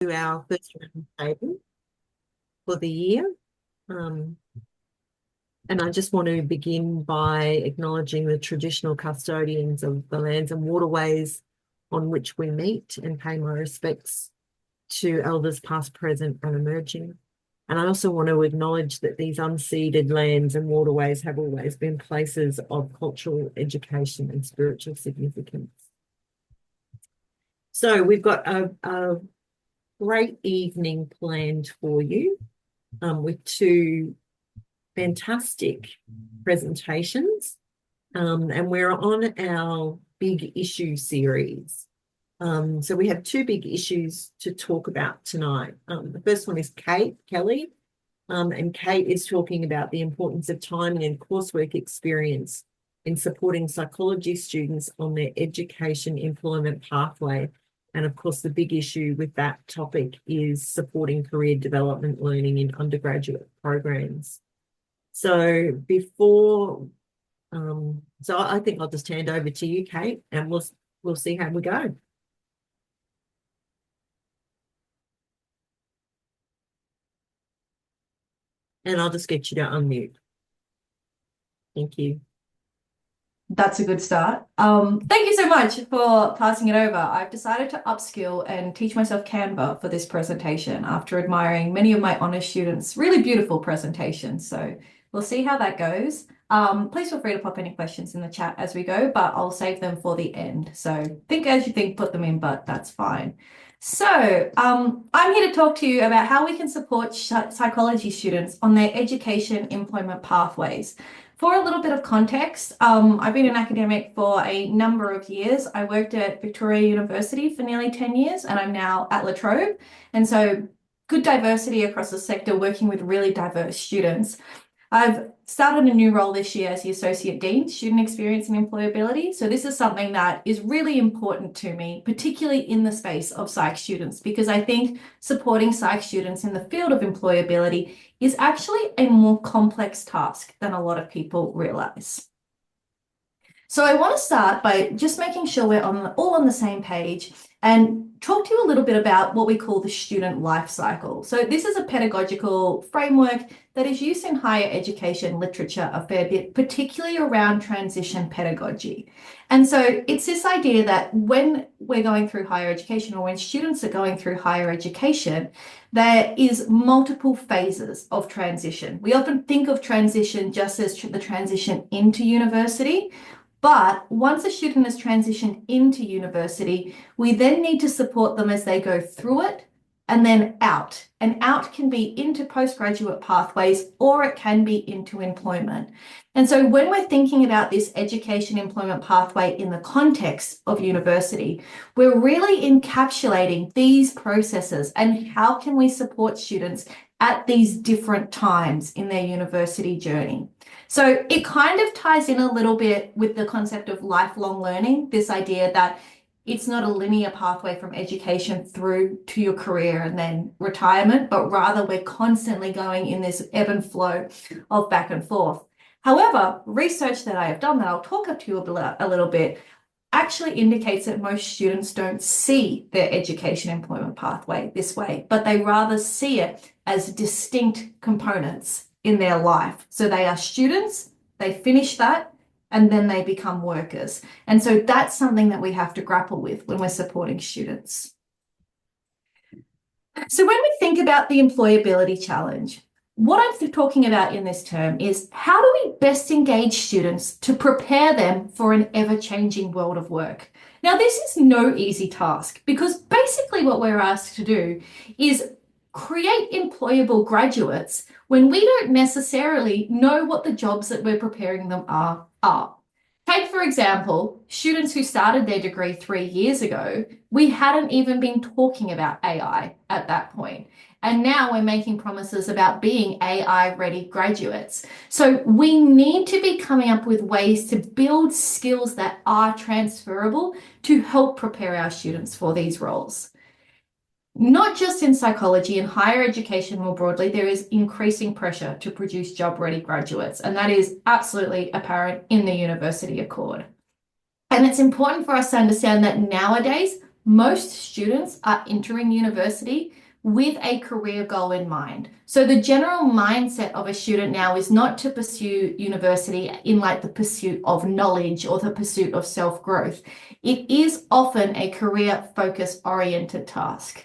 to our first roundtable for the year. And I just want to begin by acknowledging the traditional custodians of the lands and waterways on which we meet and pay my respects to elders past, present and emerging. And I also want to acknowledge that these unceded lands and waterways have always been places of cultural, education and spiritual significance. So we've got a great evening planned for you with two fantastic presentations, and we're on our big issue series. So we have two big issues to talk about tonight. The first one is Kelly, and Kate is talking about the importance of timing and coursework experience in supporting psychology students on their education employment pathway. And of course, the big issue with that topic is supporting career development learning in undergraduate programs. So so I think I'll just hand over to you, Kate, and we'll see how we go. And I'll just get you to unmute. Thank you. That's a good start. Thank you so much for passing it over. I've decided to upskill and teach myself Canva for this presentation after admiring many of my honours students' really beautiful presentations. So we'll see how that goes. Please feel free to pop any questions in the chat as we go, but I'll save them for the end. So think as you think, put them in, but that's fine. So I'm here to talk to you about how we can support psychology students on their education employment pathways. For a little bit of context, I've been an academic for a number of years. I worked at Victoria University for nearly 10 years, and I'm now at La Trobe. And so good diversity across the sector, working with really diverse students. I've started a new role this year as the Associate Dean, Student Experience and Employability. So this is something that is really important to me, particularly in the space of psych students, because I think supporting psych students in the field of employability is actually a more complex task than a lot of people realize. So I want to start by just making sure we're all on the same page and talk to you a little bit about what we call the student life cycle. So this is a pedagogical framework that is used in higher education literature a fair bit, particularly around transition pedagogy. And so it's this idea that when we're going through higher education, or when students are going through higher education, there is multiple phases of transition. We often think of transition just as the transition into university. But once a student has transitioned into university, we then need to support them as they go through it and then out. And out can be into postgraduate pathways, or it can be into employment. And so when we're thinking about this education employment pathway in the context of university, we're really encapsulating these processes and how can we support students at these different times in their university journey. So it kind of ties in a little bit with the concept of lifelong learning, this idea that it's not a linear pathway from education through to your career and then retirement, but rather we're constantly going in this ebb and flow of back and forth. However, research that I have done that I'll talk to you a little bit actually indicates that most students don't see their education employment pathway this way, but they rather see it as distinct components in their life. So they are students, they finish that, and then they become workers. And so that's something that we have to grapple with when we're supporting students. So when we think about the employability challenge, what I'm talking about in this term is how do we best engage students to prepare them for an ever-changing world of work? Now, this is no easy task because basically what we're asked to do is create employable graduates when we don't necessarily know what the jobs that we're preparing them are. Take, for example, students who started their degree 3 years ago, we hadn't even been talking about AI at that point. And now we're making promises about being AI-ready graduates. So we need to be coming up with ways to build skills that are transferable to help prepare our students for these roles. Not just in psychology, in higher education more broadly, there is increasing pressure to produce job-ready graduates, and that is absolutely apparent in the university accord. And it's important for us to understand that nowadays, most students are entering university with a career goal in mind. So the general mindset of a student now is not to pursue university in like the pursuit of knowledge or the pursuit of self-growth. It is often a career focus oriented task.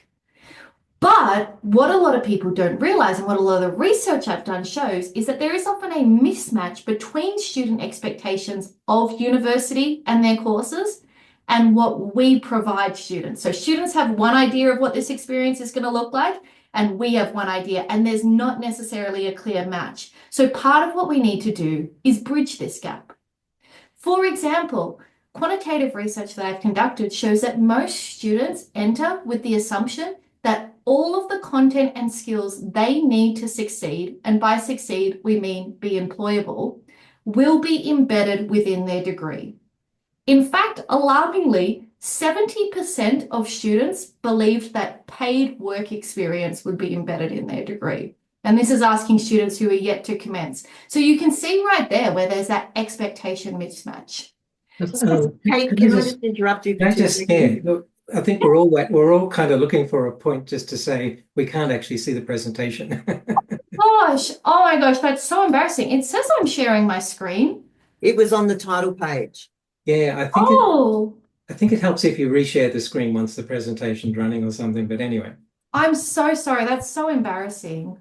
But what a lot of people don't realize, and what a lot of the research I've done shows, is that there is often a mismatch between student expectations of university and their courses and what we provide students. So students have one idea of what this experience is going to look like, and we have one idea, and there's not necessarily a clear match. So part of what we need to do is bridge this gap. For example, quantitative research that I've conducted shows that most students enter with the assumption that all of the content and skills they need to succeed, and by succeed we mean be employable, will be embedded within their degree. In fact, alarmingly, 70% of students believed that paid work experience would be embedded in their degree. And this is asking students who are yet to commence. So you can see right there where there's that expectation mismatch. Kate, can I just interrupt you for 2 seconds? Yeah, look, I think we're all kind of looking for a point just to say we can't actually see the presentation. Gosh, oh my gosh, that's so embarrassing. It says I'm sharing my screen. It was on the title page. Yeah, I think it helps if you reshare the screen once the presentation's running or something. But anyway, I'm so sorry. That's so embarrassing.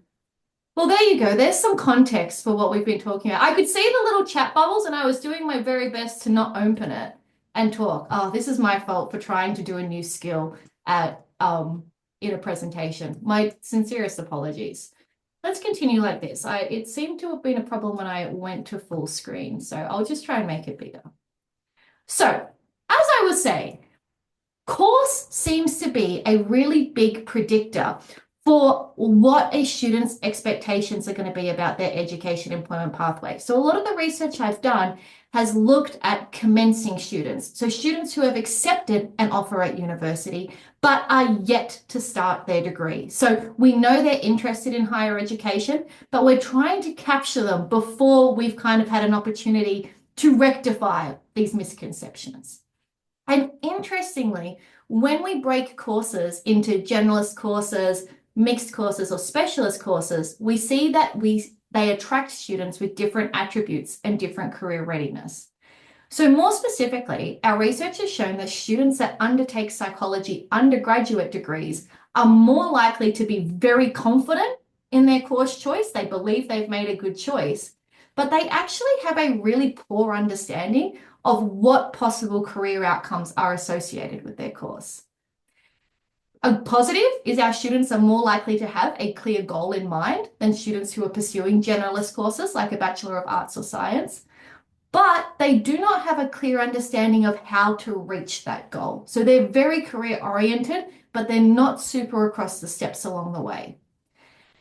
Well, there you go. There's some context for what we've been talking about. I could see the little chat bubbles, and I was doing my very best to not open it and talk. Oh, this is my fault for trying to do a new skill at in a presentation. My sincerest apologies. Let's continue like this. It seemed to have been a problem when I went to full screen, so I'll just try and make it bigger. So, as I was saying, course seems to be a really big predictor for what a student's expectations are going to be about their education employment pathway. So a lot of the research I've done has looked at commencing students. So students who have accepted an offer at university, but are yet to start their degree. So we know they're interested in higher education, but we're trying to capture them before we've kind of had an opportunity to rectify these misconceptions. And interestingly, when we break courses into generalist courses, mixed courses, or specialist courses, we see that they attract students with different attributes and different career readiness. So more specifically, our research has shown that students that undertake psychology undergraduate degrees are more likely to be very confident in their course choice. They believe they've made a good choice, but they actually have a really poor understanding of what possible career outcomes are associated with their course. A positive is our students are more likely to have a clear goal in mind than students who are pursuing generalist courses like a Bachelor of Arts or Science, but they do not have a clear understanding of how to reach that goal. So they're very career oriented, but they're not super across the steps along the way.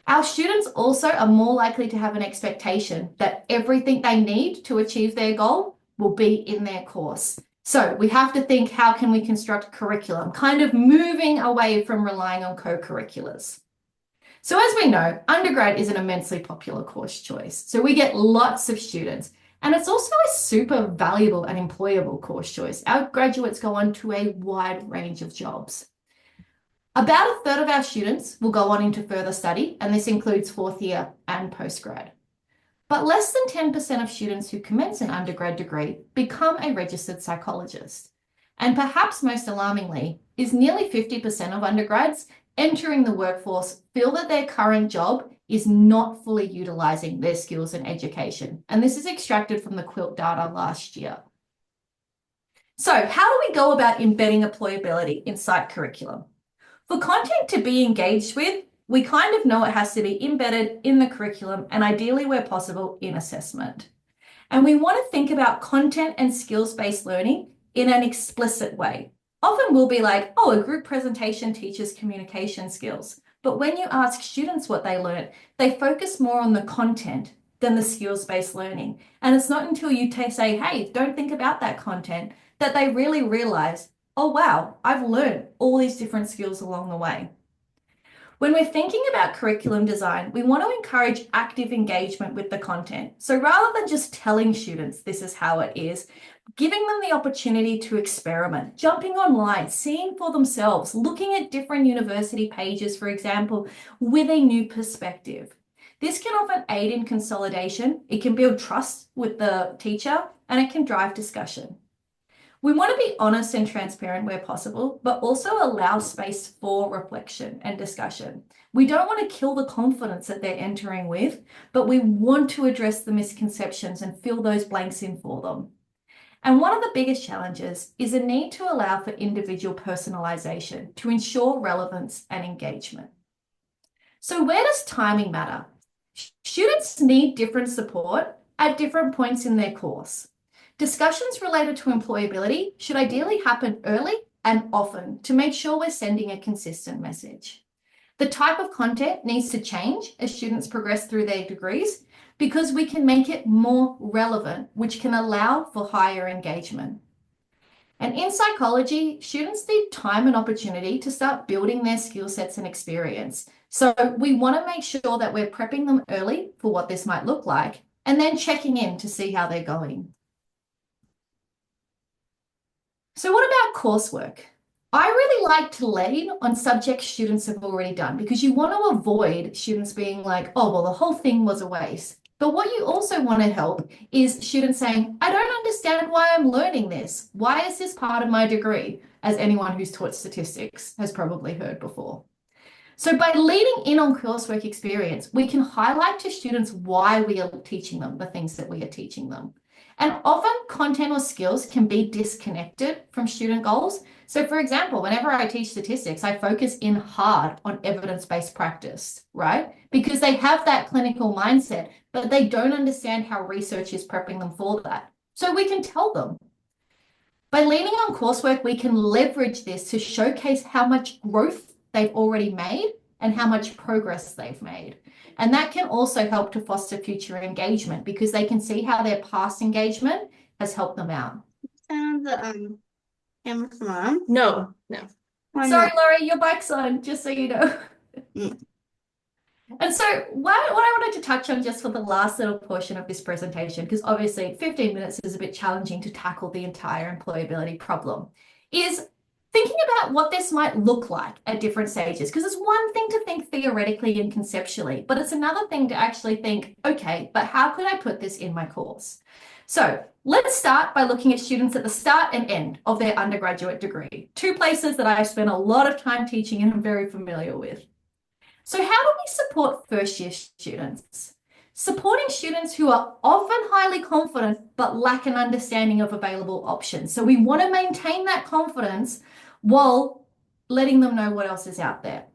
Our students also are more likely to have an expectation that everything they need to achieve their goal will be in their course. So we have to think, how can we construct curriculum, kind of moving away from relying on co-curriculars. So as we know, undergrad is an immensely popular course choice. So we get lots of students, and it's also a super valuable and employable course choice. Our graduates go on to a wide range of jobs. About a third of our students will go on into further study, and this includes fourth year and postgrad. But less than 10% of students who commence an undergrad degree become a registered psychologist. And perhaps most alarmingly is nearly 50% of undergrads entering the workforce feel that their current job is not fully utilizing their skills and education. And this is extracted from the Quilt data last year. So how do we go about embedding employability in psych curriculum? For content to be engaged with, we kind of know it has to be embedded in the curriculum and ideally where possible in assessment. And we want to think about content and skills-based learning in an explicit way. Often we'll be like, oh, a group presentation teaches communication skills. But when you ask students what they learned, they focus more on the content than the skills-based learning. And it's not until you say, hey, don't think about that content, that they really realize, oh, wow, I've learned all these different skills along the way. When we're thinking about curriculum design, we want to encourage active engagement with the content. So rather than just telling students this is how it is, giving them the opportunity to experiment, jumping online, seeing for themselves, looking at different university pages, for example, with a new perspective. This can often aid in consolidation, it can build trust with the teacher, and it can drive discussion. We want to be honest and transparent where possible, but also allow space for reflection and discussion. We don't want to kill the confidence that they're entering with, but we want to address the misconceptions and fill those blanks in for them. And one of the biggest challenges is a need to allow for individual personalization to ensure relevance and engagement. So where does timing matter? Students need different support at different points in their course. Discussions related to employability should ideally happen early and often to make sure we're sending a consistent message. The type of content needs to change as students progress through their degrees because we can make it more relevant, which can allow for higher engagement. And in psychology, students need time and opportunity to start building their skill sets and experience. So we want to make sure that we're prepping them early for what this might look like and then checking in to see how they're going. So what about coursework? I really like to lean on subjects students have already done because you want to avoid students being like, oh, well, the whole thing was a waste. But what you also want to help is students saying, I don't understand why I'm learning this. Why is this part of my degree? As anyone who's taught statistics has probably heard before. So by leading in on coursework experience, we can highlight to students why we are teaching them the things that we are teaching them. And often content or skills can be disconnected from student goals. So for example, whenever I teach statistics, I focus in hard on evidence-based practice, right? Because they have that clinical mindset, but they don't understand how research is prepping them for that. So we can tell them. By leaning on coursework, we can leverage this to showcase how much growth they've already made and how much progress they've made. And that can also help to foster future engagement because they can see how their past engagement has helped them out. Camera's on? No. Sorry, Laurie, your bike's on, just so you know. And so what I wanted to touch on just for the last little portion of this presentation, because obviously 15 minutes is a bit challenging to tackle the entire employability problem, is thinking about what this might look like at different stages, because it's one thing to think theoretically and conceptually, but it's another thing to actually think, okay, but how could I put this in my course? So let's start by looking at students at the start and end of their undergraduate degree, two places that I've spent a lot of time teaching and I'm very familiar with. So how do we support first-year students? Supporting students who are often highly confident but lack an understanding of available options. So we want to maintain that confidence while letting them know what else is out there.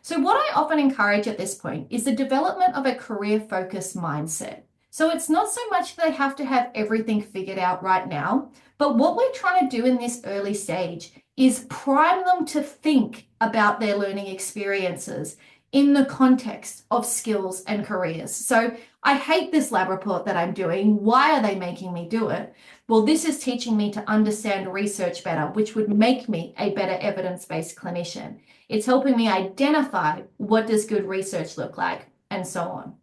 So what I often encourage at this point is the development of a career-focused mindset. So it's not so much they have to have everything figured out right now, but what we're trying to do in this early stage is prime them to think about their learning experiences in the context of skills and careers. So I hate this lab report that I'm doing. Why are they making me do it? Well, this is teaching me to understand research better, which would make me a better evidence-based clinician. It's helping me identify what does good research look like, and so on.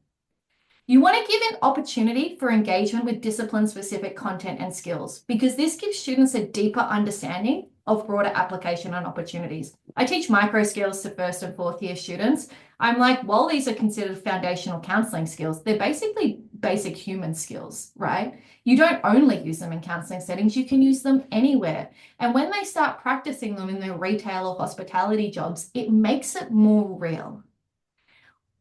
You want to give an opportunity for engagement with discipline-specific content and skills because this gives students a deeper understanding of broader application and opportunities. I teach micro skills to first and fourth year students. I'm like, while these are considered foundational counseling skills, they're basically basic human skills, right? You don't only use them in counseling settings, you can use them anywhere. And when they start practicing them in their retail or hospitality jobs, it makes it more real.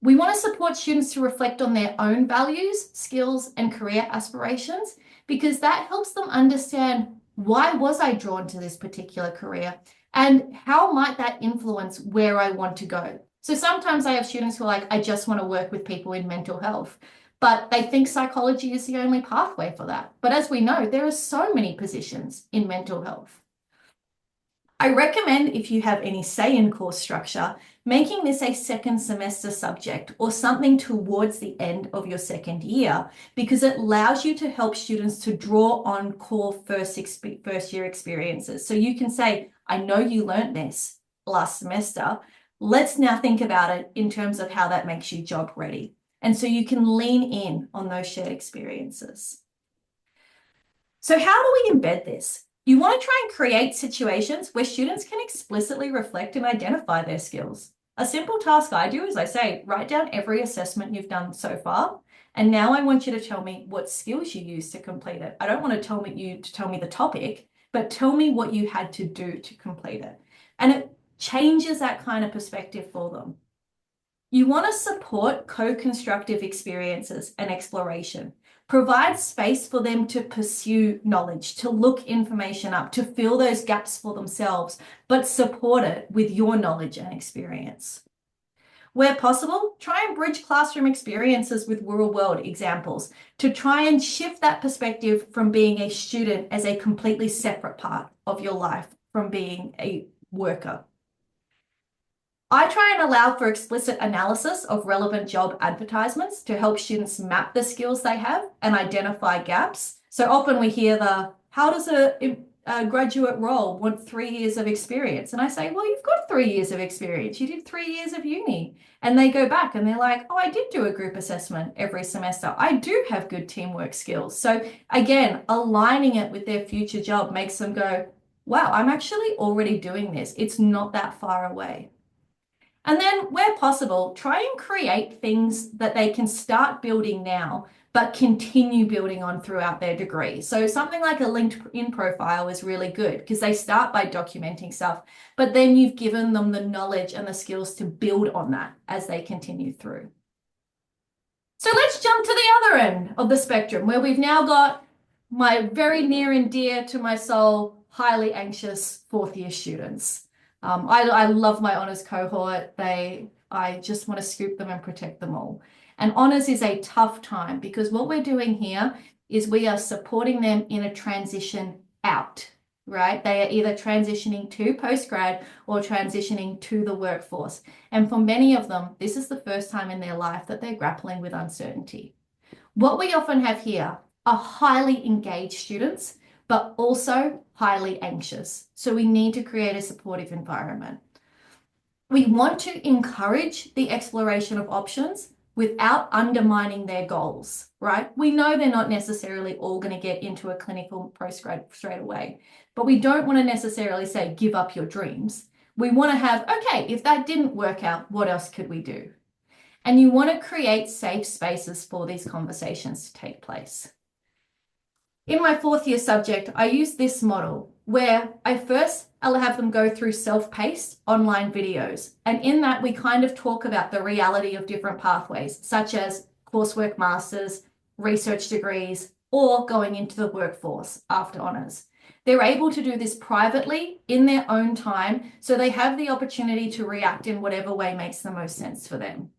We want to support students to reflect on their own values, skills, and career aspirations because that helps them understand why was I drawn to this particular career and how might that influence where I want to go. So sometimes I have students who are like, I just want to work with people in mental health, but they think psychology is the only pathway for that. But as we know, there are so many positions in mental health. I recommend, if you have any say in course structure, making this a second semester subject or something towards the end of your second year, because it allows you to help students to draw on core first year experiences. So you can say, I know you learned this last semester, Let's now think about it in terms of how that makes you job ready. And so you can lean in on those shared experiences. So how do we embed this? You want to try and create situations where students can explicitly reflect and identify their skills. A simple task I do is I say, write down every assessment you've done so far. And now I want you to tell me what skills you used to complete it. I don't want to tell me the topic, but tell me what you had to do to complete it. And it changes that kind of perspective for them. You want to support co-constructive experiences and exploration. Provide space for them to pursue knowledge, to look information up, to fill those gaps for themselves, but support it with your knowledge and experience. Where possible, try and bridge classroom experiences with real world examples to try and shift that perspective from being a student as a completely separate part of your life from being a worker. I try and allow for explicit analysis of relevant job advertisements to help students map the skills they have and identify gaps. So often we hear how does a graduate role want 3 years of experience? And I say, well, you've got 3 years of experience. You did 3 years of uni. And they go back and they're like, oh, I did do a group assessment every semester. I do have good teamwork skills. So again, aligning it with their future job makes them go, wow, I'm actually already doing this. It's not that far away. And then where possible, try and create things that they can start building now, but continue building on throughout their degree. So something like a LinkedIn profile is really good because they start by documenting stuff, but then you've given them the knowledge and the skills to build on that as they continue through. So let's jump to the other end of the spectrum where we've now got my very near and dear to my soul, highly anxious fourth year students. I love my honours cohort. I just want to scoop them and protect them all. And honours is a tough time because what we're doing here is we are supporting them in a transition out, right? They are either transitioning to postgrad or transitioning to the workforce. And for many of them, this is the first time in their life that they're grappling with uncertainty. What we often have here are highly engaged students, but also highly anxious. So we need to create a supportive environment. We want to encourage the exploration of options without undermining their goals, right? We know they're not necessarily all going to get into a clinical postgrad straight away, but we don't want to necessarily say, give up your dreams. We want to have, okay, if that didn't work out, what else could we do? And you want to create safe spaces for these conversations to take place. In my fourth year subject, I use this model where I'll have them go through self-paced online videos. And in that, we kind of talk about the reality of different pathways, such as coursework masters, research degrees, or going into the workforce after honours. They're able to do this privately in their own time, so they have the opportunity to react in whatever way makes the most sense for them.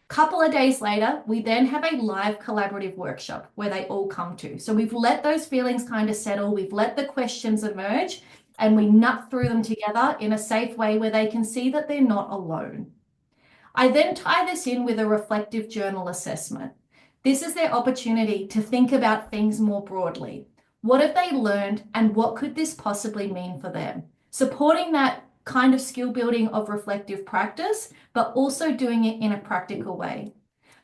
Couple of days later, we then have a live collaborative workshop where they all come to. So we've let those feelings kind of settle, we've let the questions emerge, and we nut through them together in a safe way where they can see that they're not alone. I then tie this in with a reflective journal assessment. This is their opportunity to think about things more broadly. What have they learned and what could this possibly mean for them? Supporting that kind of skill building of reflective practice, but also doing it in a practical way.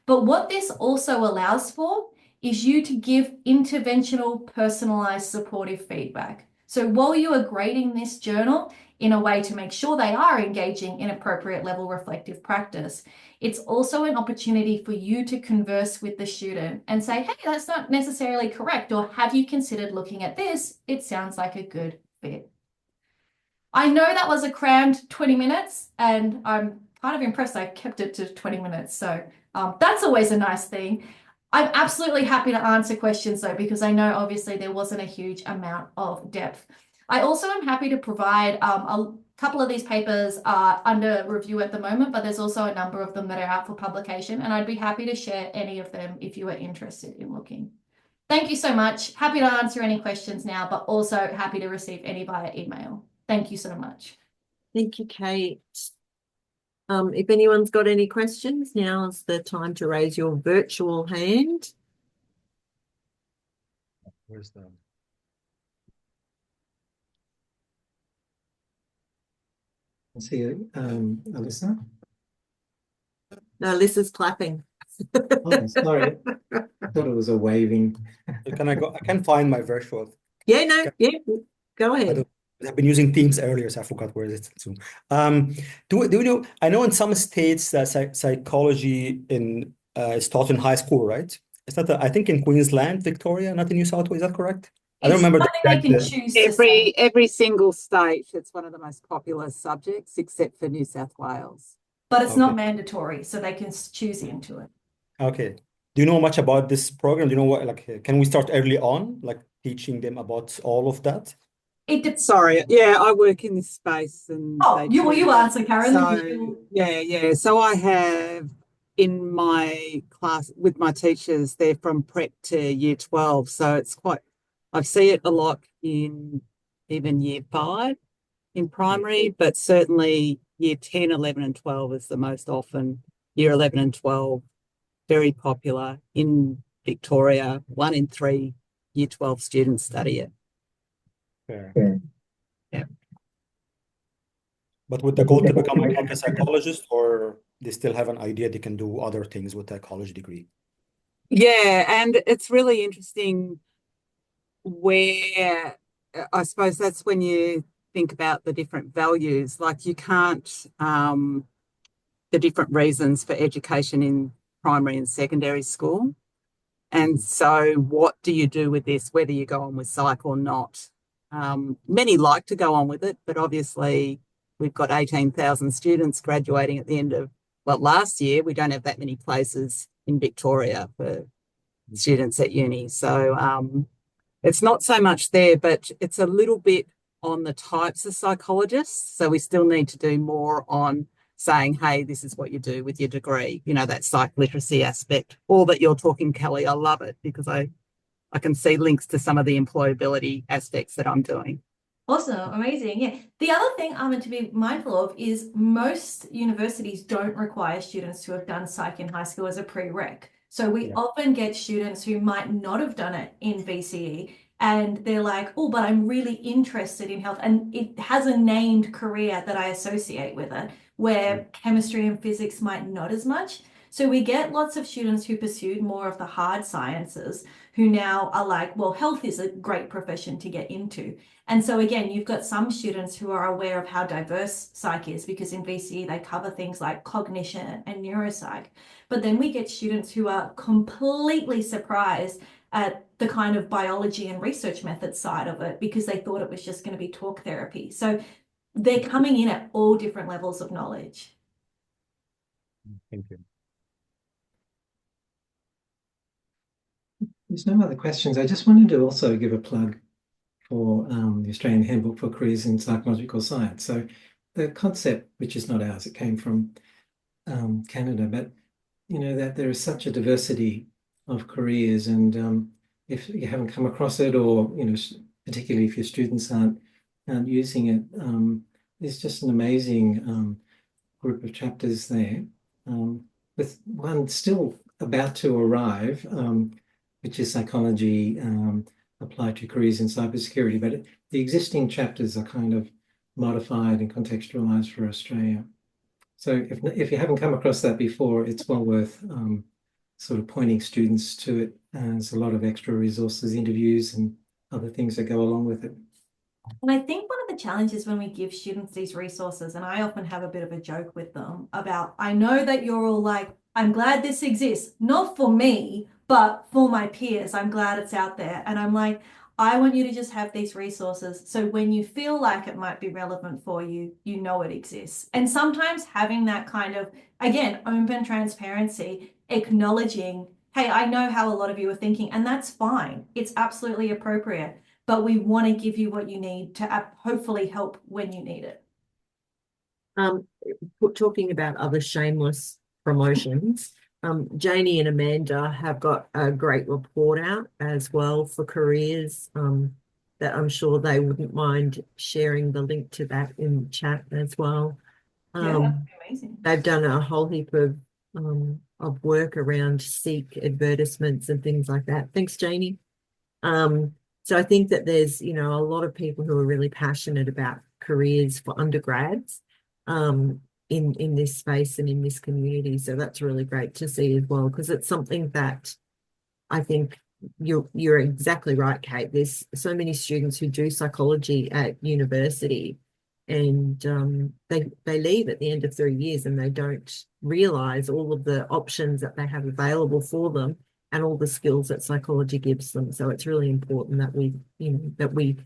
But what this also allows for is you to give interventional, personalized, supportive feedback. So while you are grading this journal in a way to make sure they are engaging in appropriate level reflective practice, it's also an opportunity for you to converse with the student and say, hey, that's not necessarily correct, or have you considered looking at this? It sounds like a good fit. I know that was a crammed 20 minutes and I'm kind of impressed I kept it to 20 minutes. So that's always a nice thing. I'm absolutely happy to answer questions though, because I know obviously there wasn't a huge amount of depth. I also am happy to provide a couple of these papers are under review at the moment, but there's also a number of them that are out for publication, and I'd be happy to share any of them if you are interested in looking. Thank you so much. Happy to answer any questions now, but also happy to receive any via email. Thank you so much. Thank you, Kate. If anyone's got any questions, now's the time to raise your virtual hand. Where's the I see Alyssa. No, Alyssa's clapping. Oh, sorry. I thought it was a waving. Can I go? I can find my virtual. Yeah, no, yeah, go I ahead. don't, I've been using Teams earlier, so I forgot where it's Zoom. Do you know? I know in some states that psychology is taught in high school, right? Is that I think in Queensland, Victoria, not in New South Wales. Is that correct? I don't It's remember the something they exact. can choose to study. Every single state, it's one of the most popular subjects, except for New South Wales. But it's Okay. not mandatory, so they can choose into it. Okay. Do you know much about this program? Do you know what, like, can we start early on, like teaching them about all of that? Sorry, yeah, I work in this space, and Oh, they you answer, Karen. So yeah. So I have in my class with my teachers, they're from prep to year 12. So it's quite, I see it a lot in even year 5 in primary, but certainly year 10, 11, and 12 is the most often. Year 11 and 12, very popular in Victoria. 1 in 3 year 12 students study it. Fair. Yeah. But with the goal to become like a psychologist, or they still have an idea they can do other things with a college degree? Yeah, and it's really interesting where I suppose that's when you think about the different values. Like you can't, the different reasons for education in primary and secondary school. And so what do you do with this, whether you go on with psych or not? Many like to go on with it, but obviously we've got 18,000 students graduating at the end of, well, last year. We don't have that many places in Victoria for students at uni. So it's not so much there, but it's a little bit on the types of psychologists. So we still need to do more on saying, hey, this is what you do with your degree, you know, that psych literacy aspect. All that you're talking, Kelly, I love it because I can see links to some of the employability aspects that I'm doing. Awesome, amazing. Yeah. The other thing I'm to be mindful of is most universities don't require students to have done psych in high school as a prereq. So we often get students who might not have done it in VCE and they're like, oh, but I'm really interested in health. And it has a named career that I associate with it, where chemistry and physics might not as much. So we get lots of students who pursued more of the hard sciences who now are like, well, health is a great profession to get into. And so again, you've got some students who are aware of how diverse psych is because in VCE they cover things like cognition and neuropsych. But then we get students who are completely surprised at the kind of biology and research methods side of it because they thought it was just going to be talk therapy. So they're coming in at all different levels of knowledge. Thank you. There's no other questions. I just wanted to also give a plug for the Australian Handbook for Careers in Psychological Science. So the concept, which is not ours, it came from Canada, but you know that there is such a diversity of careers, and if you haven't come across it, or you know, particularly if your students aren't using it, there's just an amazing group of chapters there, with one still about to arrive, which is psychology applied to careers in cybersecurity. But the existing chapters are kind of modified and contextualized for Australia. So if you haven't come across that before, it's well worth sort of pointing students to it. There's a lot of extra resources, interviews, and other things that go along with it. And I think one of the challenges when we give students these resources, and I often have a bit of a joke with them about, I know that you're all like, I'm glad this exists, not for me, but for my peers. I'm glad it's out there. And I'm like, I want you to just have these resources. So when you feel like it might be relevant for you, you know it exists. And sometimes having that kind of, again, open transparency, acknowledging, hey, I know how a lot of you are thinking, and that's fine. It's absolutely appropriate. But we want to give you what you need to hopefully help when you need it. Talking about other shameless promotions, Janie and Amanda have got a great report out as well for careers, that I'm sure they wouldn't mind sharing the link to that in chat as well. Yeah, that'd be amazing. They've done a whole heap of work around Seek advertisements and things like that. Thanks, Janie. So I think that there's, you know, a lot of people who are really passionate about careers for undergrads. in this space and in this community. So that's really great to see as well, because it's something that I think you're exactly right, Kate. There's so many students who do psychology at university, and they leave at the end of 3 years and they don't realize all of the options that they have available for them and all the skills that psychology gives them. So it's really important that we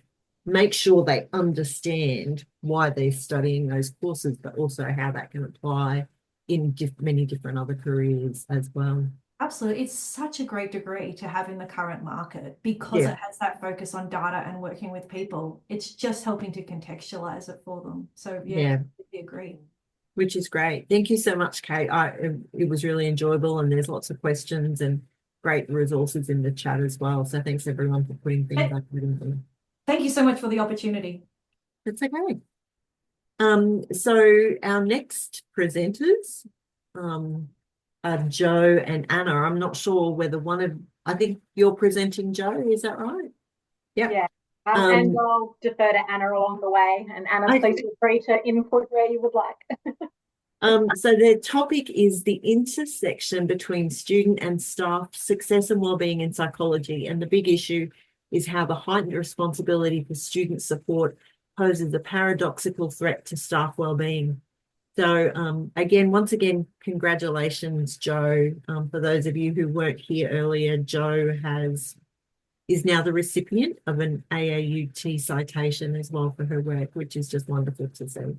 make sure they understand why they're studying those courses, but also how that can apply in many different other careers as well. Absolutely. It's such a great degree to have in the current market because it has that focus on data and working with people. It's just helping to contextualize it for them. So yeah, I agree. Which is great. Thank you so much, Kate. It was really enjoyable, and there's lots of questions and great resources in the chat as well. So thanks everyone for putting things like that in there. Thank you so much for the opportunity. That's okay. So our next presenters are Jo and Anna. I'm not sure whether I think you're presenting, Jo, is that right? Yep. Yeah. And I'll defer to Anna along the way. And Anna, please feel free to input where you would like. So the topic is the intersection between student and staff success and wellbeing in psychology. And the big issue is how the heightened responsibility for student support poses a paradoxical threat to staff wellbeing. So once again, congratulations, Jo. For those of you who weren't here earlier, Jo is now the recipient of an AAUT citation as well for her work, which is just wonderful to see.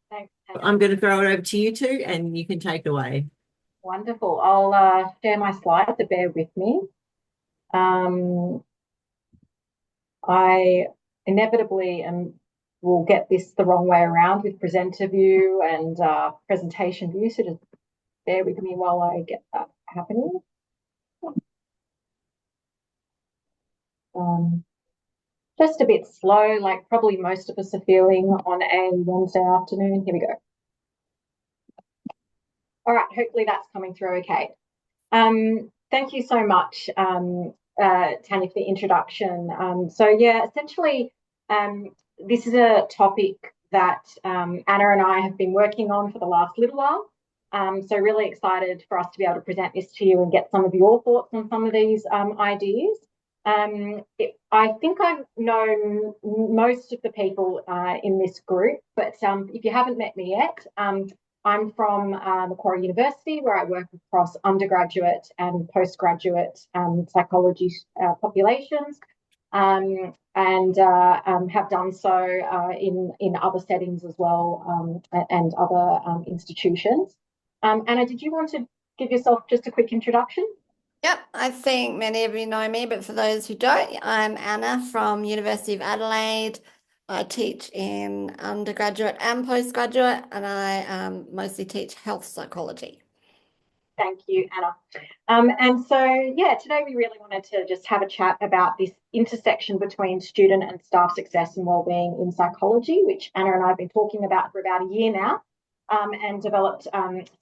Thanks. I'm going to throw it over to you two, and you can take it away. Wonderful. I'll share my slides, so bear with me. I inevitably will get this the wrong way around with presenter view and presentation view, so just bear with me while I get that happening. Just a bit slow, like probably most of us are feeling on a Wednesday afternoon. Here we go. All right, hopefully that's coming through okay. Thank you so much, Tanya, for the introduction. Essentially, this is a topic that Anna and I have been working on for the last little while. So really excited for us to be able to present this to you and get some of your thoughts on some of these ideas. I think I know most of the people in this group, but if you haven't met me yet, I'm from Macquarie University, where I work across undergraduate and postgraduate psychology populations, and have done so in other settings as well, and other institutions. Anna, did you want to give yourself just a quick introduction? Yep, I think many of you know me, but for those who don't, I'm Anna from University of Adelaide. I teach in undergraduate and postgraduate, and I mostly teach health psychology. Thank you, Anna. Today we really wanted to just have a chat about this intersection between student and staff success and wellbeing in psychology, which Anna and I have been talking about for about a year now, and developed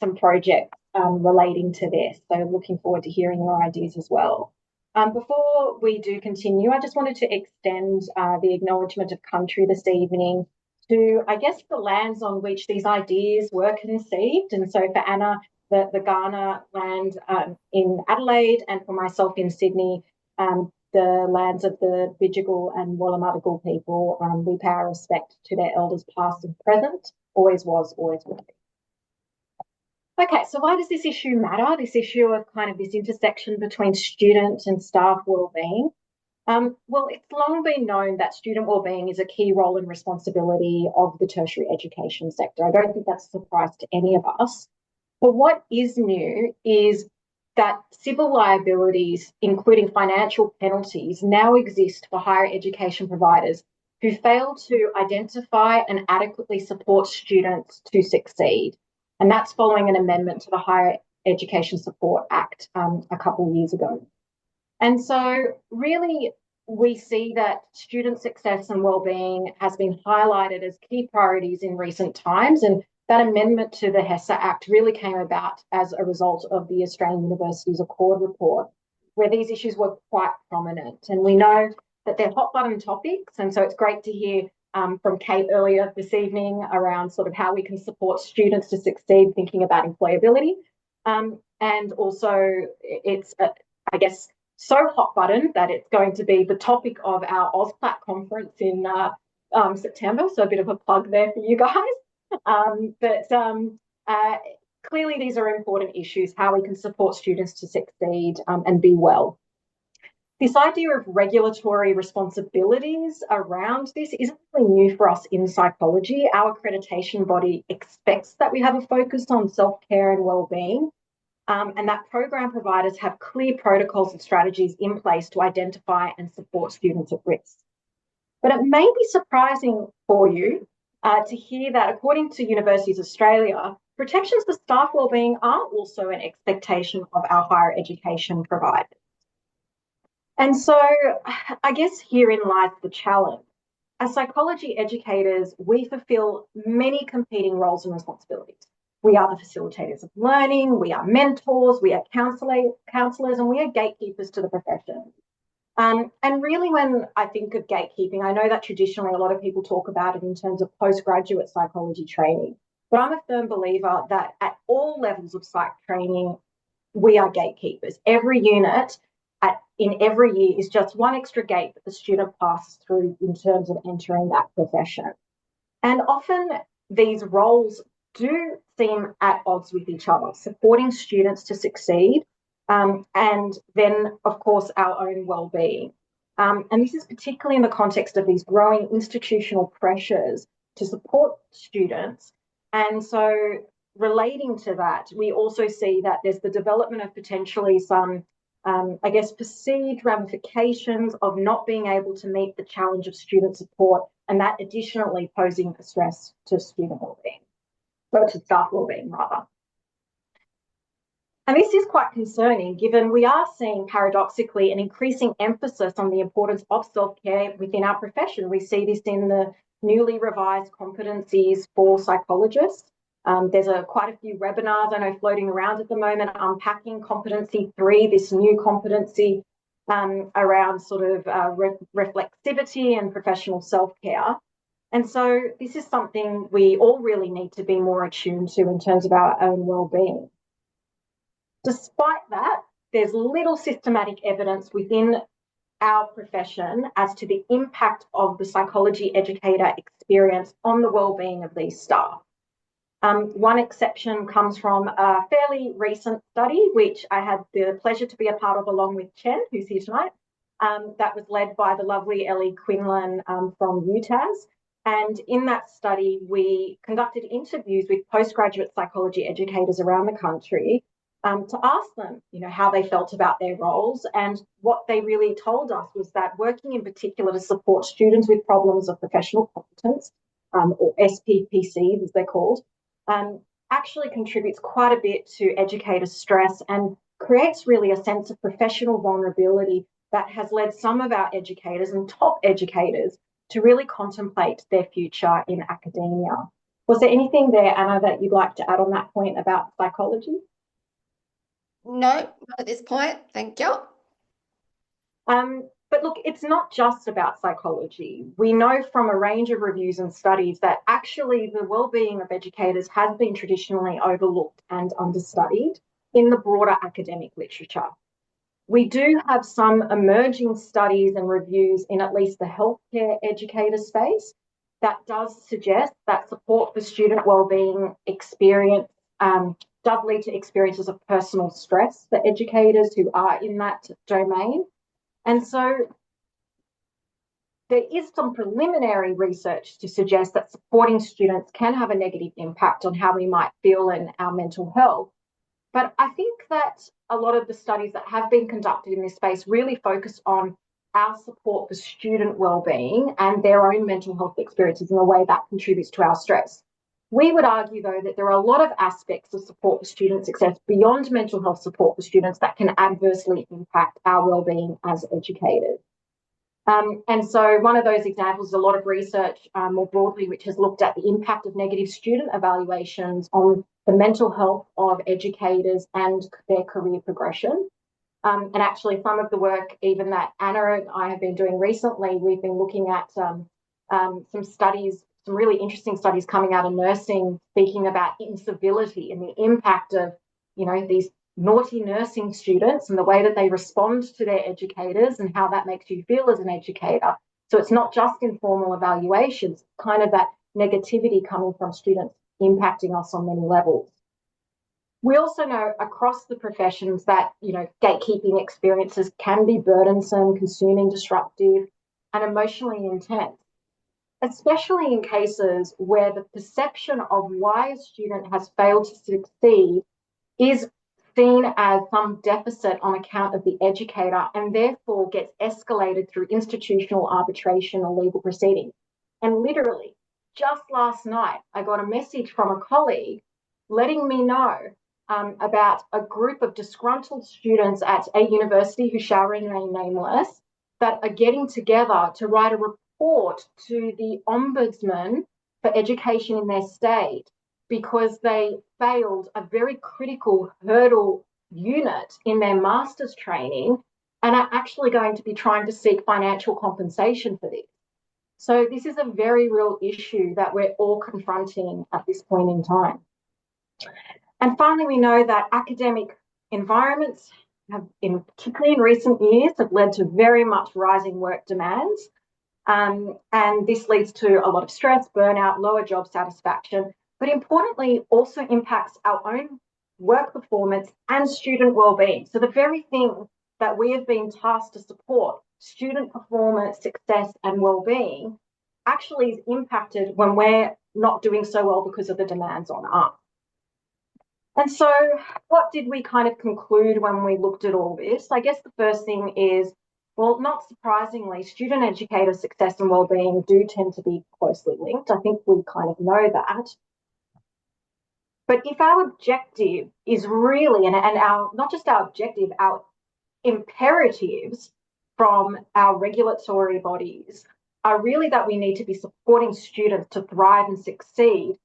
some projects relating to this. So looking forward to hearing your ideas as well. Before we do continue, I just wanted to extend the acknowledgement of country this evening to, I guess, the lands on which these ideas were conceived. And so for Anna, the Kaurna land in Adelaide, and for myself in Sydney, the lands of the Bidjigal and Wallumattagal people. We pay our respect to their elders past and present, always was, always will be. Okay, so why does this issue matter, this issue of kind of this intersection between student and staff wellbeing? Well, it's long been known that student wellbeing is a key role and responsibility of the tertiary education sector. I don't think that's a surprise to any of us. But what is new is that civil liabilities, including financial penalties, now exist for higher education providers who fail to identify and adequately support students to succeed. And that's following an amendment to the Higher Education Support Act a couple of years ago. And so really we see that student success and wellbeing has been highlighted as key priorities in recent times. And that amendment to the HESA Act really came about as a result of the Australian Universities Accord report, where these issues were quite prominent. And we know that they're hot button topics. And so it's great to hear from Kate earlier this evening around sort of how we can support students to succeed, thinking about employability. And also it's, I guess, so hot button that it's going to be the topic of our AusPLAT conference in September. So a bit of a plug there for you guys. Clearly these are important issues, how we can support students to succeed and be well. This idea of regulatory responsibilities around this isn't really new for us in psychology. Our accreditation body expects that we have a focus on self-care and well-being, and that program providers have clear protocols and strategies in place to identify and support students at risk. But it may be surprising for you to hear that according to Universities Australia, protections for staff wellbeing are also an expectation of our higher education providers. And so I guess herein lies the challenge. As psychology educators, we fulfill many competing roles and responsibilities. We are the facilitators of learning, we are mentors, we are counsellors, and we are gatekeepers to the profession. And really when I think of gatekeeping, I know that traditionally a lot of people talk about it in terms of postgraduate psychology training, but I'm a firm believer that at all levels of psych training, we are gatekeepers. Every unit in every year is just one extra gate that the student passes through in terms of entering that profession. And often these roles do seem at odds with each other, supporting students to succeed, and then, of course, our own well-being. And this is particularly in the context of these growing institutional pressures to support students. And so relating to that, we also see that there's the development of potentially some I guess, perceived ramifications of not being able to meet the challenge of student support, and that additionally posing a stress to student wellbeing, or to staff wellbeing rather. And this is quite concerning given we are seeing paradoxically an increasing emphasis on the importance of self-care within our profession. We see this in the newly revised competencies for psychologists. There's quite a few webinars I know floating around at the moment unpacking competency 3, this new competency around sort of reflexivity and professional self-care. And so this is something we all really need to be more attuned to in terms of our own well-being. Despite that, there's little systematic evidence within our profession as to the impact of the psychology educator experience on the well-being of these staff. One exception comes from a fairly recent study, which I had the pleasure to be a part of along with Chen, who's here tonight. That was led by the lovely Ellie Quinlan from UTAS. And in that study, we conducted interviews with postgraduate psychology educators around the country to ask them, how they felt about their roles. And what they really told us was that working in particular to support students with problems of professional competence, or SPPCs as they're called, actually contributes quite a bit to educator stress and creates really a sense of professional vulnerability that has led some of our educators and top educators to really contemplate their future in academia. Was there anything there, Anna, that you'd like to add on that point about psychology? No, not at this point. Thank you. But look, it's not just about psychology. We know from a range of reviews and studies that actually the well-being of educators has been traditionally overlooked and understudied in the broader academic literature. We do have some emerging studies and reviews in at least the healthcare educator space that does suggest that support for student well-being experience does lead to experiences of personal stress for educators who are in that domain. And so there is some preliminary research to suggest that supporting students can have a negative impact on how we might feel in our mental health. But I think that a lot of the studies that have been conducted in this space really focus on our support for student wellbeing and their own mental health experiences and the way that contributes to our stress. We would argue, though, that there are a lot of aspects of support for student success beyond mental health support for students that can adversely impact our wellbeing as educators. And so one of those examples is a lot of research more broadly, which has looked at the impact of negative student evaluations on the mental health of educators and their career progression. And actually some of the work even that Anna and I have been doing recently, we've been looking at some studies, some really interesting studies coming out of nursing, speaking about incivility and the impact of, you know, these naughty nursing students and the way that they respond to their educators and how that makes you feel as an educator. So it's not just informal evaluations, kind of that negativity coming from students impacting us on many levels. We also know across the professions that, you know, gatekeeping experiences can be burdensome, consuming, disruptive, and emotionally intense, especially in cases where the perception of why a student has failed to succeed is seen as some deficit on account of the educator and therefore gets escalated through institutional arbitration or legal proceedings. And literally, just last night, I got a message from a colleague letting me know about a group of disgruntled students at a university who shall remain nameless that are getting together to write a report to the Ombudsman for education in their state because they failed a very critical hurdle unit in their master's training and are actually going to be trying to seek financial compensation for this. So this is a very real issue that we're all confronting at this point in time. And finally, we know that academic environments have, particularly in recent years, have led to very much rising work demands. And this leads to a lot of stress, burnout, lower job satisfaction, but importantly also impacts our own work performance and student wellbeing. So the very thing that we have been tasked to support, student performance, success and wellbeing, actually is impacted when we're not doing so well because of the demands on us. And so what did we kind of conclude when we looked at all this? I guess the first thing is, well, not surprisingly, student educator success and wellbeing do tend to be closely linked. I think we kind of know that. But if our objective is really, and our not just our objective, our imperatives from our regulatory bodies are really that we need to be supporting students to thrive and succeed,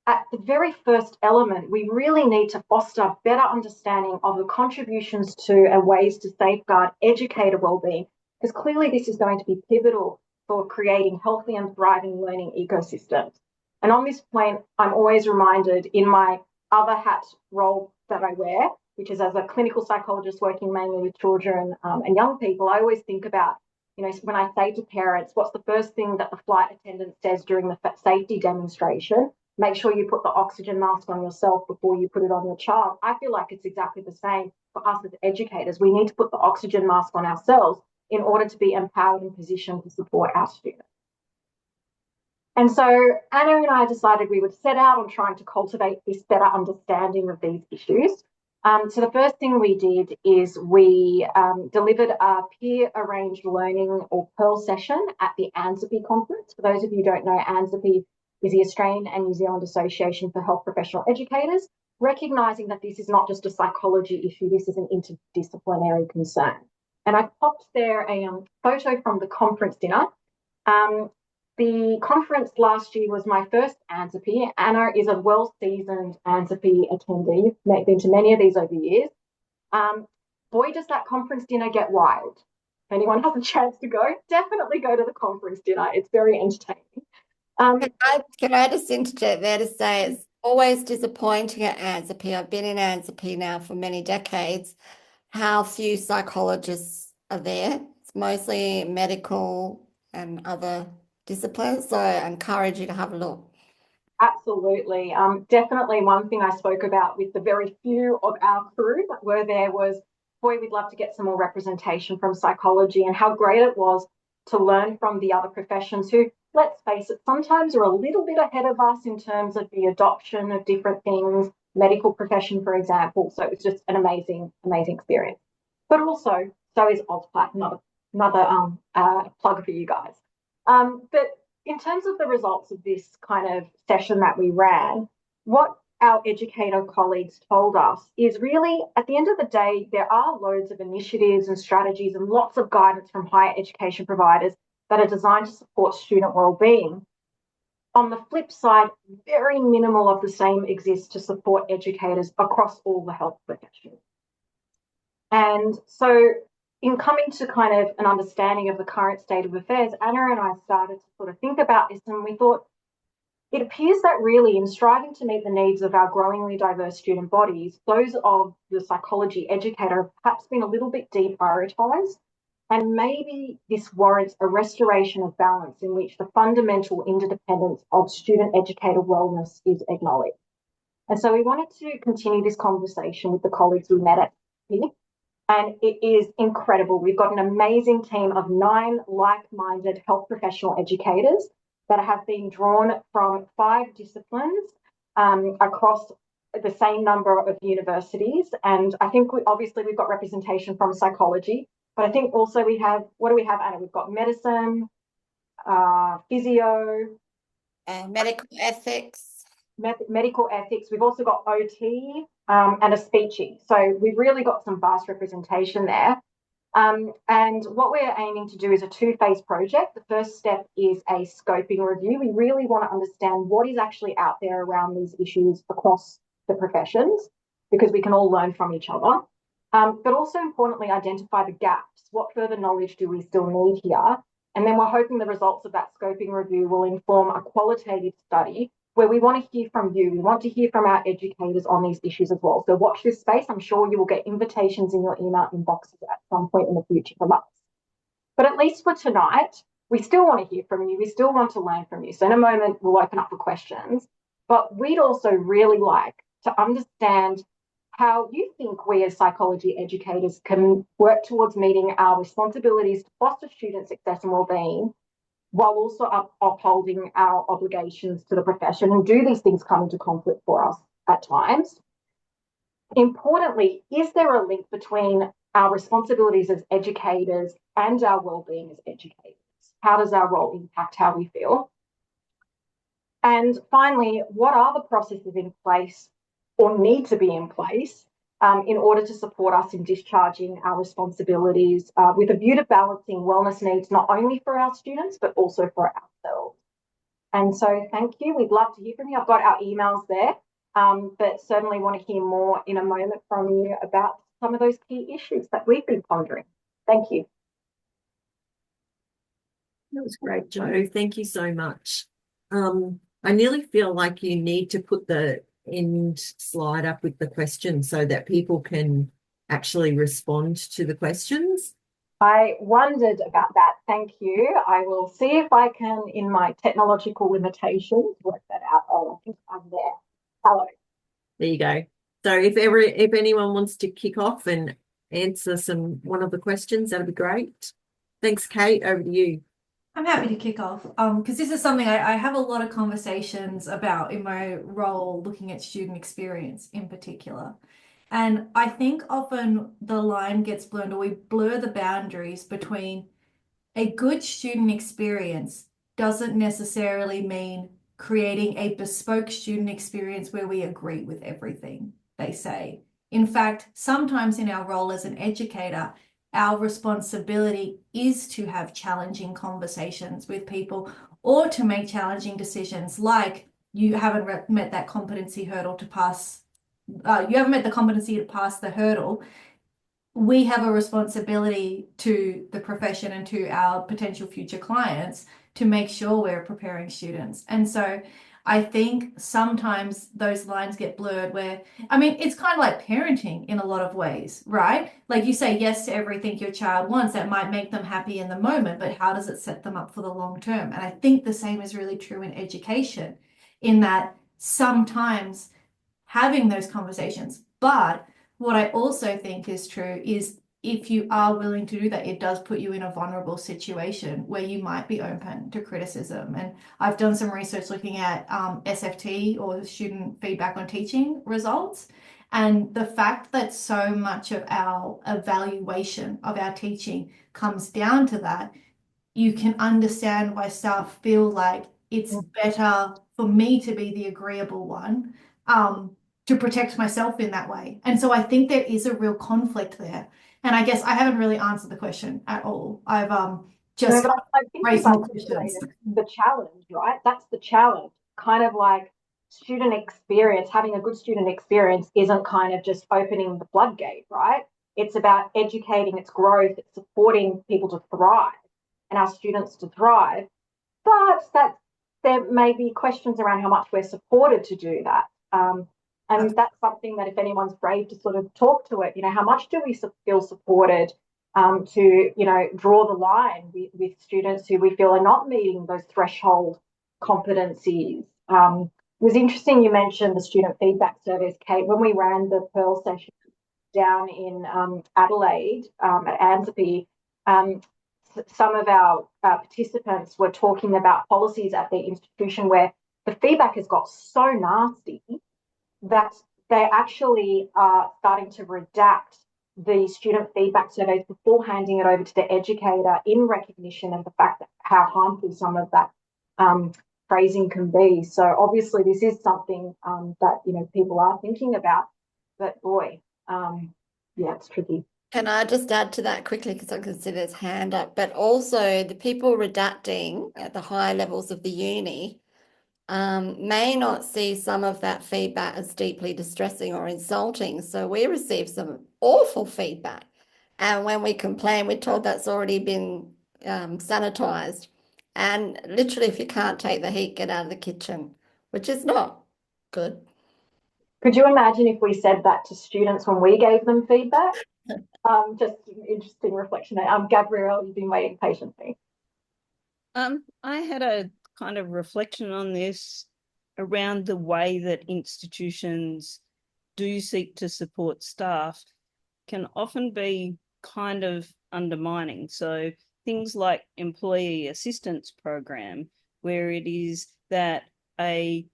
at the very first element, we really need to foster better understanding of the contributions to and ways to safeguard educator wellbeing, because clearly this is going to be pivotal for creating healthy and thriving learning ecosystems. And on this point, I'm always reminded in my other hat role that I wear, which is as a clinical psychologist working mainly with children and young people, I always think about, you know, when I say to parents, what's the first thing that the flight attendant says during the safety demonstration? Make sure you put the oxygen mask on yourself before you put it on your child. I feel like it's exactly the same for us as educators. We need to put the oxygen mask on ourselves in order to be empowered and positioned to support our students. And so Anna and I decided we would set out on trying to cultivate this better understanding of these issues. So the first thing we did is we delivered a peer-arranged learning or Pearl session at the ANZAPI conference. For those of you who don't know, ANZAPI is the Australian and New Zealand Association for Health Professional Educators, recognising that this is not just a psychology issue, this is an interdisciplinary concern. And I popped there a photo from the conference dinner. The conference last year was my first ANZAPI. Anna is a well-seasoned ANZAPI attendee, been to many of these over the years. Boy, does that conference dinner get wild. If anyone has a chance to go, definitely go to the conference dinner. It's very entertaining. Can I just interject there to say it's always disappointing at ANZAPI. I've been in ANZAPI now for many decades, how few psychologists are there. It's mostly medical and other disciplines, so I encourage you to have a look. Absolutely. Definitely one thing I spoke about with the very few of our crew that were there was, boy, we'd love to get some more representation from psychology, and how great it was to learn from the other professions who, let's face it, sometimes are a little bit ahead of us in terms of the adoption of different things, medical profession, for example. So it was just an amazing, amazing experience. But also, so is AusPLAT, another plug for you guys. But in terms of the results of this kind of session that we ran, what our educator colleagues told us is really, at the end of the day, there are loads of initiatives and strategies and lots of guidance from higher education providers that are designed to support student wellbeing. On the flip side, very minimal of the same exists to support educators across all the health professions. And so in coming to kind of an understanding of the current state of affairs, Anna and I started to sort of think about this, and we thought it appears that really in striving to meet the needs of our growingly diverse student bodies, those of the psychology educator have perhaps been a little bit deprioritised. And maybe this warrants a restoration of balance in which the fundamental interdependence of student educator wellness is acknowledged. And so we wanted to continue this conversation with the colleagues we met at here. And it is incredible. We've got an amazing team of 9 like-minded health professional educators that have been drawn from 5 disciplines across the same number of universities. And I think obviously we've got representation from psychology, but I think also we have, what do we have, Anna? We've got medicine, physio, medical ethics. Medical ethics. We've also got OT and a speechy. So we've really got some vast representation there. And what we're aiming to do is a 2-phase project. The first step is a scoping review. We really want to understand what is actually out there around these issues across the professions, because we can all learn from each other. But also importantly, identify the gaps. What further knowledge do we still need here? And then we're hoping the results of that scoping review will inform a qualitative study where we want to hear from you. We want to hear from our educators on these issues as well. So watch this space. I'm sure you will get invitations in your email inboxes at some point in the future from us. But at least for tonight, we still want to hear from you. We still want to learn from you. So in a moment, we'll open up for questions. But we'd also really like to understand how you think we as psychology educators can work towards meeting our responsibilities to foster student success and wellbeing, while also upholding our obligations to the profession. And do these things come into conflict for us at times? Importantly, is there a link between our responsibilities as educators and our wellbeing as educators? How does our role impact how we feel? And finally, what are the processes in place or need to be in place in order to support us in discharging our responsibilities with a view to balancing wellness needs, not only for our students, but also for ourselves. And so thank you. We'd love to hear from you. I've got our emails there, but certainly want to hear more in a moment from you about some of those key issues that we've been pondering. Thank you. That was great, Jo. Thank you so much. I nearly feel like you need to put the end slide up with the questions so that people can actually respond to the questions. I wondered about that. Thank you. I will see if I can, in my technological limitations, work that out. Oh, I think I'm there. Hello. There you go. So if anyone wants to kick off and answer one of the questions, that'd be great. Thanks, Kate. Over to you. I'm happy to kick off because this is something I have a lot of conversations about in my role looking at student experience in particular. And I think often the line gets blurred, or we blur the boundaries between a good student experience doesn't necessarily mean creating a bespoke student experience where we agree with everything they say. In fact, sometimes in our role as an educator, our responsibility is to have challenging conversations with people or to make challenging decisions, like you haven't met that competency hurdle to pass. You haven't met the competency to pass the hurdle. We have a responsibility to the profession and to our potential future clients to make sure we're preparing students. And so I think sometimes those lines get blurred where, I mean, it's kind of like parenting in a lot of ways, right? Like you say yes to everything your child wants. That might make them happy in the moment, but how does it set them up for the long term? And I think the same is really true in education, in that sometimes having those conversations. But what I also think is true is if you are willing to do that, it does put you in a vulnerable situation where you might be open to criticism. And I've done some research looking at SFT, or student feedback on teaching results. And the fact that so much of our evaluation of our teaching comes down to that, you can understand why staff feel like it's better for me to be the agreeable one, to protect myself in that way. And so I think there is a real conflict there. And I guess I haven't really answered the question at all. I've just I think raised more questions. The challenge, right? That's the challenge. Kind of like student experience, having a good student experience isn't kind of just opening the floodgate, right? It's about educating, it's growth, it's supporting people to thrive and our students to thrive. But there may be questions around how much we're supported to do that. And that's something that if anyone's brave to sort of talk to it, how much do we feel supported to, draw the line with students who we feel are not meeting those threshold competencies. It was interesting you mentioned the student feedback surveys, Kate. When we ran the Pearl session down in Adelaide at ANZAPI, some of our participants were talking about policies at their institution where the feedback has got so nasty that they actually are starting to redact the student feedback surveys before handing it over to the educator in recognition of the fact that how harmful some of that phrasing can be. So obviously this is something that people are thinking about, but boy, yeah, it's tricky. Can I just add to that quickly because I can see there's hand up, but also the people redacting at the higher levels of the uni may not see some of that feedback as deeply distressing or insulting. So we receive some awful feedback. And when we complain, we're told that's already been sanitized. And literally, if you can't take the heat, get out of the kitchen, which is not good. Could you imagine if we said that to students when we gave them feedback? Just an interesting reflection. Gabrielle, you've been waiting patiently. I had a kind of reflection on this around the way that institutions do seek to support staff can often be kind of undermining. So things like employee assistance program, where it is that a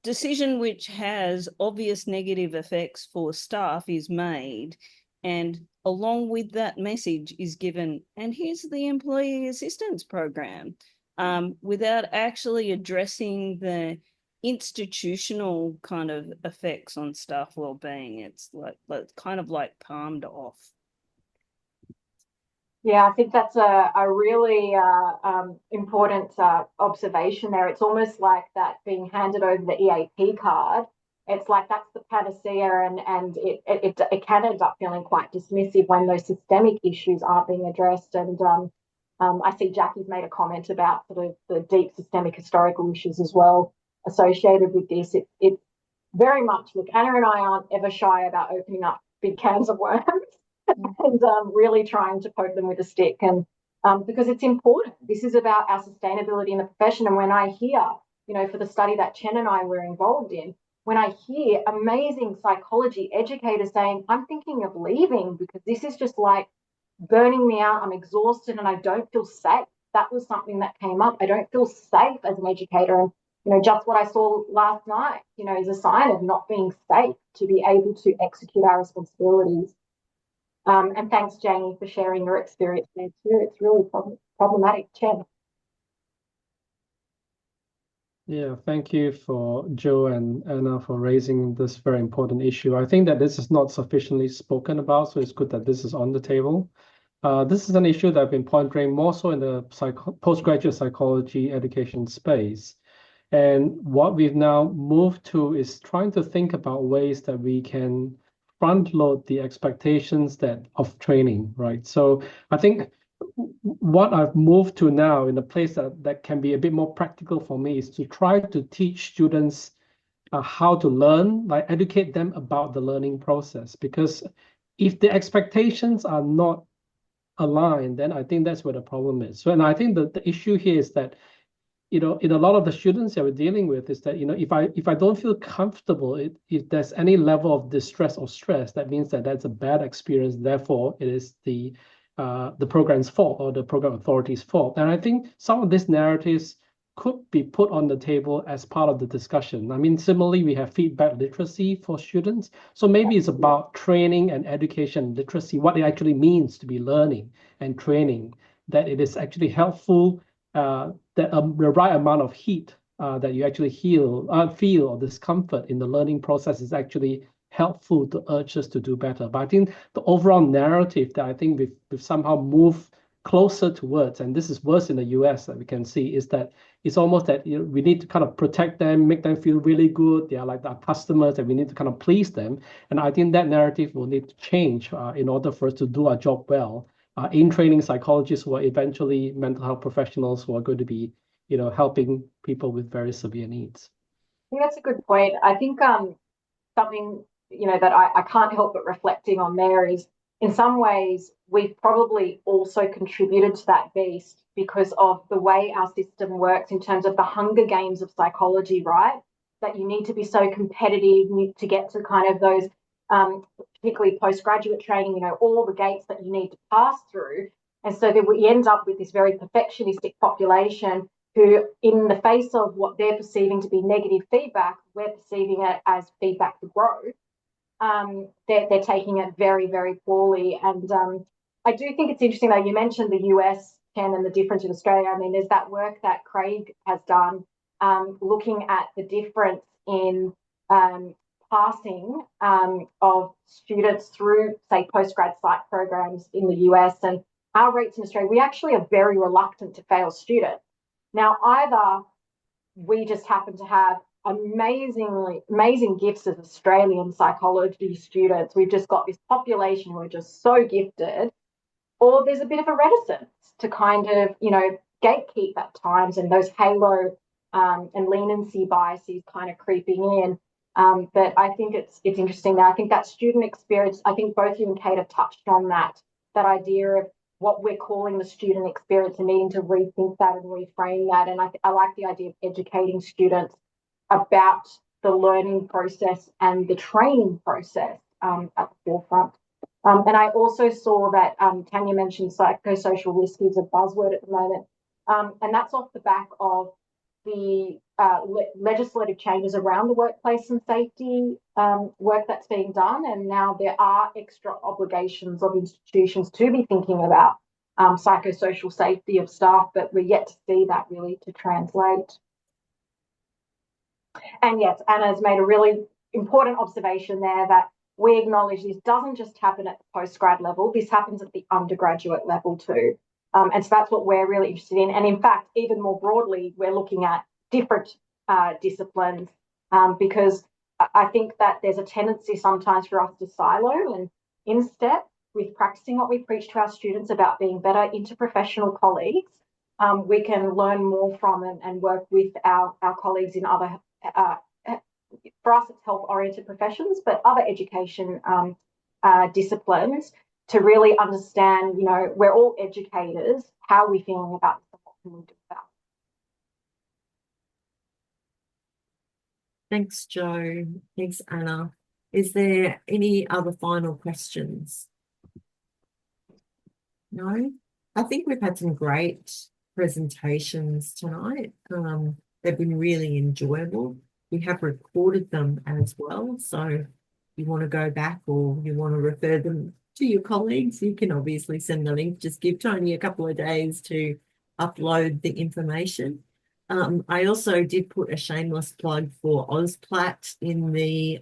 decision which has obvious negative effects for staff is made, and along with that message is given, and here's the employee assistance program, without actually addressing the institutional kind of effects on staff well-being. It's kind of like palmed off. Yeah, I think that's a really important observation there. It's almost like that being handed over the EAP card. It's like that's the panacea, and it can end up feeling quite dismissive when those systemic issues aren't being addressed. And I see Jackie's made a comment about sort of the deep systemic historical issues as well associated with this. It very much, look, Anna and I aren't ever shy about opening up big cans of worms. And really trying to poke them with a stick, and because it's important. This is about our sustainability in the profession. And when I hear, for the study that Chen and I were involved in, when I hear amazing psychology educators saying, I'm thinking of leaving because this is just like burning me out, I'm exhausted and I don't feel safe. That was something that came up. I don't feel safe as an educator. And just what I saw last night, is a sign of not being safe to be able to execute our responsibilities. And thanks, Janie, for sharing your experience there too. It's really problematic, Chen. Yeah, thank you for Joe and Anna for raising this very important issue. I think that this is not sufficiently spoken about, so it's good that this is on the table. This is an issue that I've been pondering more so in the postgraduate psychology education space. And what we've now moved to is trying to think about ways that we can front load the expectations of training, right? So I think what I've moved to now in a place that can be a bit more practical for me is to try to teach students how to learn, like educate them about the learning process. Because if the expectations are not aligned, then I think that's where the problem is. So, and I think that the issue here is that in a lot of the students that we're dealing with is that, if I don't feel comfortable, if there's any level of distress or stress, that means that that's a bad experience. Therefore, it is the program's fault or the program authority's fault. And I think some of these narratives could be put on the table as part of the discussion. I mean, similarly, we have feedback literacy for students. So maybe it's about training and education literacy, what it actually means to be learning and training, that it is actually helpful, that the right amount of heat that you actually feel or discomfort in the learning process is actually helpful to urge us to do better. But I think the overall narrative that I think we've somehow moved closer towards, and this is worse in the US that we can see, is that it's almost that we need to kind of protect them, make them feel really good. They are like our customers, and we need to kind of please them. And I think that narrative will need to change in order for us to do our job well. In training psychologists who are eventually mental health professionals who are going to be, helping people with very severe needs. I think that's a good point. I think something, that I can't help but reflecting on there is, in some ways, we've probably also contributed to that beast because of the way our system works in terms of the Hunger Games of psychology, right? That you need to be so competitive to get to kind of those, particularly postgraduate training, all the gates that you need to pass through. And so that we end up with this very perfectionistic population who, in the face of what they're perceiving to be negative feedback, we're perceiving it as feedback for growth. They're taking it very, very poorly. And I do think it's interesting, though, you mentioned the US, Ken, and the difference in Australia. I mean, there's that work that Craig has done looking at the difference in passing of students through, say, postgrad psych programs in the US. And our rates in Australia, we actually are very reluctant to fail students. Now, either we just happen to have amazing gifts as Australian psychology students. We've just got this population who are just so gifted, or there's a bit of a reticence to kind of, gatekeep at times, and those halo and leniency biases kind of creeping in. But I think it's interesting that I think that student experience, I think both you and Kate have touched on that idea of what we're calling the student experience and needing to rethink that and reframe that. And I like the idea of educating students about the learning process and the training process at the forefront. And I also saw that Tanya mentioned psychosocial risk is a buzzword at the moment. And that's off the back of the legislative changes around the workplace and safety work that's being done. And now there are extra obligations of institutions to be thinking about psychosocial safety of staff, but we're yet to see that really to translate. And yes, Anna's made a really important observation there that we acknowledge this doesn't just happen at the postgrad level, this happens at the undergraduate level too. And so that's what we're really interested in. And in fact, even more broadly, we're looking at different disciplines because I think that there's a tendency sometimes for us to silo, and in step with practicing what we preach to our students about being better interprofessional colleagues, we can learn more from and work with our colleagues in other, for us it's health-oriented professions, but other education disciplines to really understand, we're all educators, how are we feeling about this and what can we do about it? Thanks, Jo. Thanks, Anna. Is there any other final questions? No? I think we've had some great presentations tonight. They've been really enjoyable. We have recorded them as well. So if you want to go back or you want to refer them to your colleagues, you can obviously send the link. Just give Tony a couple of days to upload the information. I also did put a shameless plug for AusPLAT in the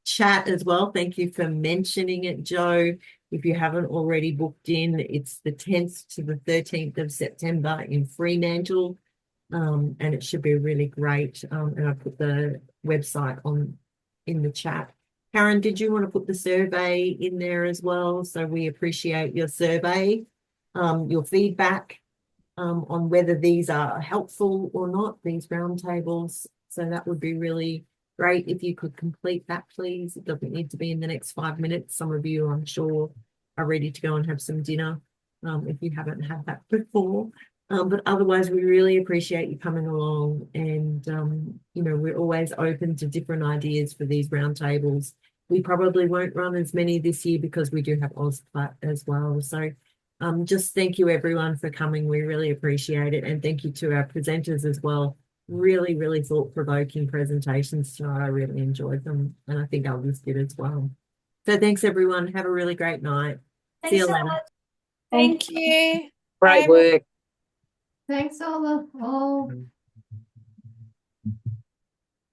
chat as well. Thank you for mentioning it, Jo. If you haven't already booked in, it's the 10th to the 13th of September in Fremantle, and it should be really great. And I put the website in the chat. Karen, did you want to put the survey in there as well? So we appreciate your survey, your feedback on whether these are helpful or not, these roundtables. So that would be really great if you could complete that, please. It doesn't need to be in the next 5 minutes. Some of you, I'm sure, are ready to go and have some dinner if you haven't had that before. But otherwise, we really appreciate you coming along, and we're always open to different ideas for these roundtables. We probably won't run as many this year because we do have AusPLAT as well. So just thank you everyone for coming. We really appreciate it, and thank you to our presenters as well. Really, really thought-provoking presentations tonight. I really enjoyed them, and I think others did as well. So thanks everyone. Have a really great night. See you later. Thank you. Great work. Thanks, all.